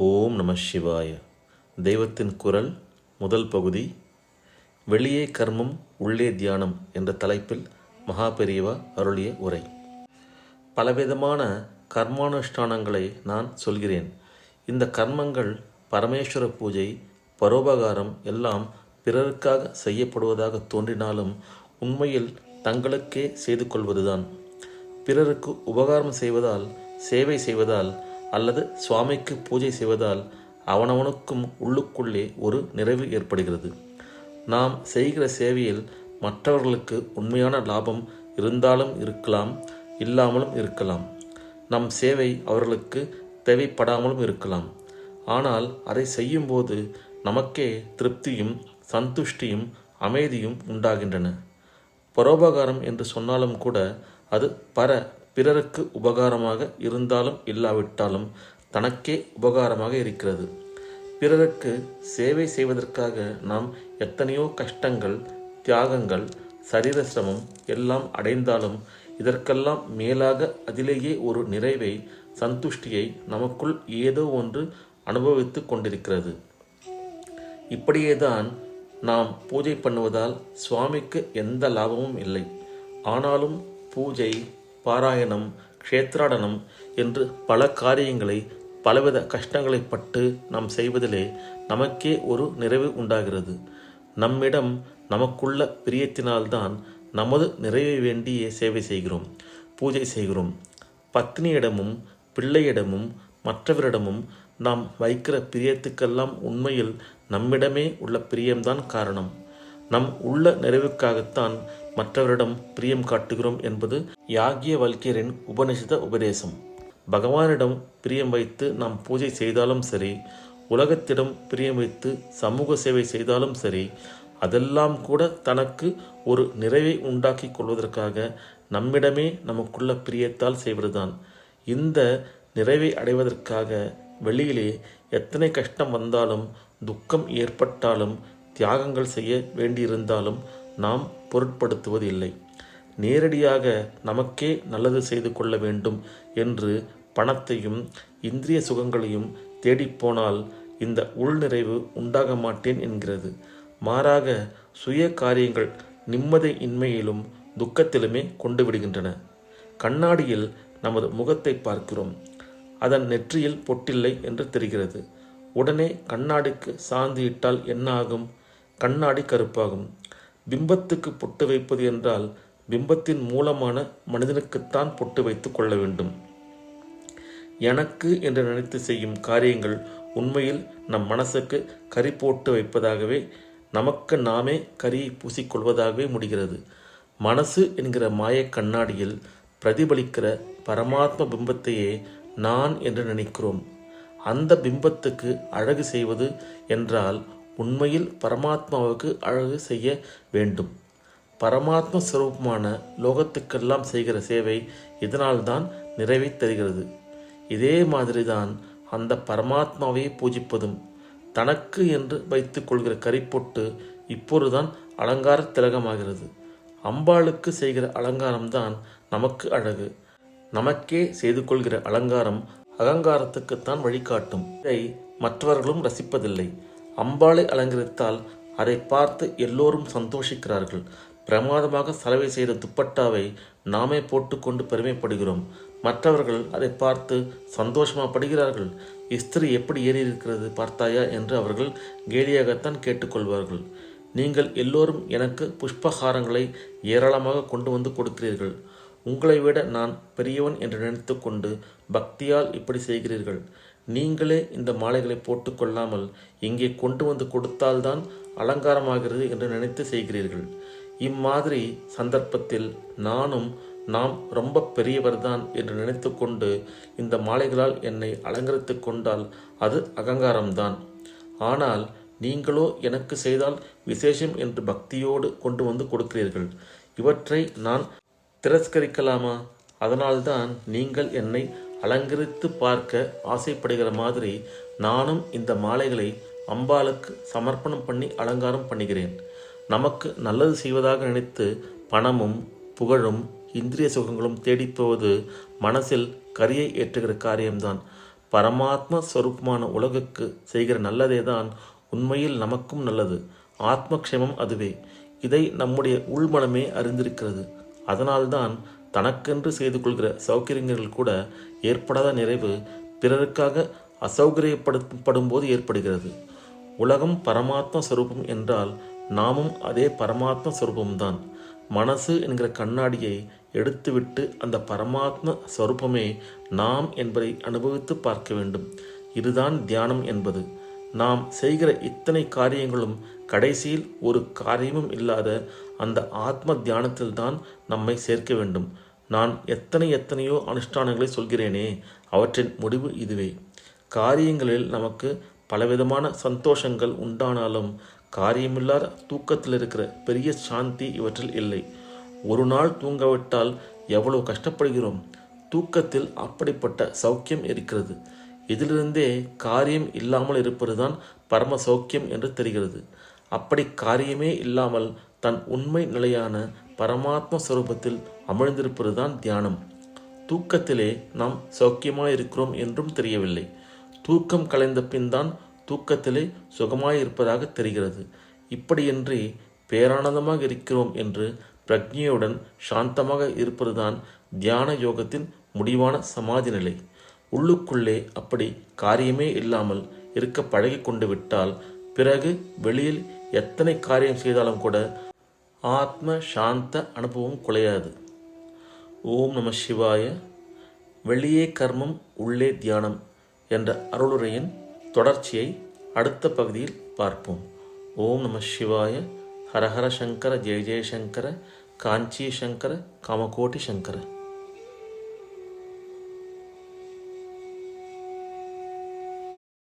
ஓம் நம சிவாய. தெய்வத்தின் குரல் முதல் பகுதி. வெளியே கர்மம் உள்ளே தியானம் என்ற தலைப்பில் மகாபெரிவா அருளிய உரை. பலவிதமான கர்மானுஷ்டானங்களை நான் சொல்கிறேன். இந்த கர்மங்கள் பரமேஸ்வர பூஜை, பரோபகாரம் எல்லாம் பிறருக்காக செய்யப்படுவதாக தோன்றினாலும் உண்மையில் தங்களுக்கே செய்து கொள்வதுதான். பிறருக்கு உபகாரம் செய்வதால், சேவை செய்வதால் அல்லது சுவாமிக்கு பூஜை செய்வதால் அவனவனுக்கும் உள்ளுக்குள்ளே ஒரு நிறைவு ஏற்படுகிறது. நாம் செய்கிற சேவையில் மற்றவர்களுக்கு உண்மையான லாபம் இருந்தாலும் இருக்கலாம், இல்லாமலும் இருக்கலாம். நம் சேவை அவர்களுக்கு தேவைப்படாமலும் இருக்கலாம். ஆனால் அதை செய்யும்போது நமக்கே திருப்தியும் சந்துஷ்டியும் அமைதியும் உண்டாகின்றன. பரோபகாரம் என்று சொன்னாலும் கூட அது பிறருக்கு உபகாரமாக இருந்தாலும் இல்லாவிட்டாலும் தனக்கே உபகாரமாக இருக்கிறது. பிறருக்கு சேவை செய்வதற்காக நாம் எத்தனையோ கஷ்டங்கள், தியாகங்கள், சரீர சிரமம் எல்லாம் அடைந்தாலும் இதற்கெல்லாம் மேலாக அதிலேயே ஒரு நிறைவை, சந்துஷ்டியை நமக்குள் ஏதோ ஒன்று அனுபவித்து கொண்டிருக்கிறது. இப்படியேதான் நாம் பூஜை பண்ணுவதால் சுவாமிக்கு எந்த லாபமும் இல்லை. ஆனாலும் பூஜை, பாராயணம், க்ஷேத்ராடனம் என்று பல காரியங்களை பலவித கஷ்டங்களை பட்டு நாம் செய்வதிலே நமக்கே ஒரு நிறைவு உண்டாகிறது. நம்மிடம் நமக்குள்ள பிரியத்தினால்தான் நமது நிறைவை வேண்டிய சேவை செய்கிறோம், பூஜை செய்கிறோம். பத்னியிடமும் பிள்ளையிடமும் மற்றவரிடமும் நாம் வைக்கிற பிரியத்துக்கெல்லாம் உண்மையில் நம்மிடமே உள்ள பிரியம்தான் காரணம். நம் உள்ள நிறைவுக்காகத்தான் மற்றவரிடம் பிரியம் காட்டுகிறோம் என்பது யாக்ஞவல்க்யரின் உபனிஷத உபதேசம். பகவானிடம் பிரியம் வைத்து நாம் பூஜை செய்தாலும் சரி, உலகத்திடம் பிரியம் வைத்து சமூக சேவை செய்தாலும் சரி, அதெல்லாம் கூட தனக்கு ஒரு நிறைவை உண்டாக்கி கொள்வதற்காக நம்மிடமே நமக்குள்ள பிரியத்தால் செய்வதுதான். இந்த நிறைவை அடைவதற்காக வெளியிலே எத்தனை கஷ்டம் வந்தாலும், துக்கம் ஏற்பட்டாலும், தியாகங்கள் செய்ய வேண்டியிருந்தாலும் நாம் பொருட்படுத்துவது இல்லை. நேரடியாக நமக்கே நல்லது செய்து கொள்ள வேண்டும் என்று பணத்தையும் இந்திரிய சுகங்களையும் தேடிப்போனால் இந்த உள்நிறைவு உண்டாக மாட்டேன் என்கிறது. மாறாக சுய காரியங்கள் நிம்மதி இன்மையிலும் துக்கத்திலுமே கொண்டு விடுகின்றன. கண்ணாடியில் நமது முகத்தை பார்க்கிறோம். அதன் நெற்றியில் பொட்டில்லை என்று தெரிகிறது. உடனே கண்ணாடிக்கு சாந்து இட்டால் என்ன ஆகும்? கண்ணாடி கருப்பாகும். பிம்பத்துக்கு பொட்டு வைப்பது என்றால் பிம்பத்தின் மூலமான மனிதனுக்குத்தான் பொட்டு வைத்து கொள்ள வேண்டும். எனக்கு என்று நினைத்து செய்யும் காரியங்கள் உண்மையில் நம் மனசுக்கு கரி போட்டு வைப்பதாகவே, நமக்கு நாமே கரியை பூசிக்கொள்வதாகவே முடிகிறது. மனசு என்கிற மாய கண்ணாடியில் பிரதிபலிக்கிற பரமாத்ம பிம்பத்தையே நான் என்று நினைக்கிறோம். அந்த பிம்பத்துக்கு அழகு செய்வது என்றால் உண்மையில் பரமாத்மாவுக்கு அழகு செய்ய வேண்டும். பரமாத்ம ஸ்வரூபமான லோகத்துக்கெல்லாம் செய்கிற சேவை இதனால்தான் நிறைவை தருகிறது. இதே மாதிரிதான் அந்த பரமாத்மாவை பூஜிப்பதும். தனக்கு என்று வைத்து கொள்கிற கரிப்பொட்டு இப்பொழுதுதான் அலங்கார திலகமாகிறது. அம்பாளுக்கு செய்கிற அலங்காரம்தான் நமக்கு அழகு. நமக்கே செய்து கொள்கிற அலங்காரம் அகங்காரத்துக்குத்தான் வழிகாட்டும். இதை மற்றவர்களும் ரசிப்பதில்லை. அம்பாளை அலங்கரித்தால் அதை பார்த்து எல்லோரும் சந்தோஷிக்கிறார்கள். பிரமாதமாக சலவை செய்த துப்பட்டாவை நாமே போட்டுக்கொண்டு பெருமைப்படுகிறோம். மற்றவர்கள் அதை பார்த்து சந்தோஷமாகப்படுகிறார்கள். இஸ்திரி எப்படி ஏறி இருக்கிறது பார்த்தாயா என்று அவர்கள் கேலியாகத்தான் கேட்டுக்கொள்வார்கள். நீங்கள் எல்லோரும் எனக்கு புஷ்பஹாரங்களை ஏராளமாக கொண்டு வந்து கொடுக்கிறீர்கள். உங்களை விட நான் பெரியவன் என்று நினைத்து கொண்டு பக்தியால் இப்படி செய்கிறீர்கள். நீங்களே இந்த மாலைகளை போட்டுக்கொள்ளாமல் இங்கே கொண்டு வந்து கொடுத்தால்தான் அலங்காரமாகிறது என்று நினைத்து செய்கிறீர்கள். இம்மாதிரி சந்தர்ப்பத்தில் நாம் ரொம்ப பெரியவர்தான் என்று நினைத்து கொண்டு இந்த மாலைகளால் என்னை அலங்கரித்து கொண்டால் அது அகங்காரம்தான். ஆனால் நீங்களோ எனக்கு செய்தால் விசேஷம் என்று பக்தியோடு கொண்டு வந்து கொடுக்கிறீர்கள். இவற்றை நான் திரஸ்கரிக்கலாமா? அதனால்தான் நீங்கள் என்னை அலங்கரித்து பார்க்க ஆசைப்படுகிற மாதிரி நானும் இந்த மாலைகளை அம்பாளுக்கு சமர்ப்பணம் பண்ணி அலங்காரம் பண்ணுகிறேன். நமக்கு நல்லது செய்வதாக நினைத்து பணமும் புகழும் இந்திரிய சுகங்களும் தேடிப்போவது மனசில் கரியை ஏற்றுகிற காரியம்தான். பரமாத்ம ஸ்வரூபமான உலகுக்கு செய்கிற நல்லதே தான் உண்மையில் நமக்கும் நல்லது. ஆத்மக்ஷேமம் அதுவே. இதை நம்முடைய உள்மனமே அறிந்திருக்கிறது. அதனால்தான் தனக்கென்று செய்து கொள்கிற சௌகரியங்கள் கூட ஏற்படாத நிறைவு பிறருக்காக அசௌகரியப்படுத்தப்படும் போது ஏற்படுகிறது. உலகம் பரமாத்ம ஸ்வரூபம் என்றால் நாமும் அதே பரமாத்ம ஸ்வரூபம்தான். மனசு என்கிற கண்ணாடியை எடுத்துவிட்டு அந்த பரமாத்ம ஸ்வரூபமே நாம் என்பதை அனுபவித்து பார்க்க வேண்டும். இதுதான் தியானம் என்பது. நாம் செய்கிற இத்தனை காரியங்களும் கடைசியில் ஒரு காரியமும் இல்லாத அந்த ஆத்ம தியானத்தில்தான் நம்மை சேர்க்க வேண்டும். நான் எத்தனையோ அனுஷ்டானங்களை சொல்கிறேனே, அவற்றின் முடிவு இதுவே. காரியங்களில் நமக்கு பலவிதமான சந்தோஷங்கள் உண்டானாலும் காரியமில்லாத தூக்கத்தில் இருக்கிற பெரிய சாந்தி இவற்றில் இல்லை. ஒரு நாள் தூங்கவிட்டால் எவ்வளவு கஷ்டப்படுகிறோம். தூக்கத்தில் அப்படிப்பட்ட சௌக்கியம் இருக்கிறது. இதிலிருந்தே காரியம் இல்லாமல் இருப்பதுதான் பரம சௌக்கியம் என்று தெரிகிறது. அப்படி காரியமே இல்லாமல் தன் உண்மை நிலையான பரமாத்ம ஸ்வரூபத்தில் அமிழ்ந்திருப்பதுதான் தியானம். தூக்கத்திலே நாம் சௌக்கியமாயிருக்கிறோம் என்றும் தெரியவில்லை. தூக்கம் கலைந்த பின் தான் தூக்கத்திலே சுகமாயிருப்பதாக தெரிகிறது. இப்படியின்றி பேரானந்தமாக இருக்கிறோம் என்று பிரக்ஞையுடன் சாந்தமாக இருப்பதுதான் தியான யோகத்தின் முடிவான சமாதி நிலை. உள்ளுக்குள்ளே அப்படி காரியமே இல்லாமல் இருக்க பழகி கொண்டு விட்டால் பிறகு வெளியில் எத்தனை காரியம் செய்தாலும் கூட ஆத்ம சாந்த அனுபவம் குலையாது. ஓம் நம சிவாய. வெளியே கர்மம் உள்ளே தியானம் என்ற அருளுரையின் தொடர்ச்சியை அடுத்த பகுதியில் பார்ப்போம். ஓம் நம சிவாய. ஹரஹர சங்கர ஜெய ஜெயசங்கர. காஞ்சி சங்கர காமகோட்டி சங்கர.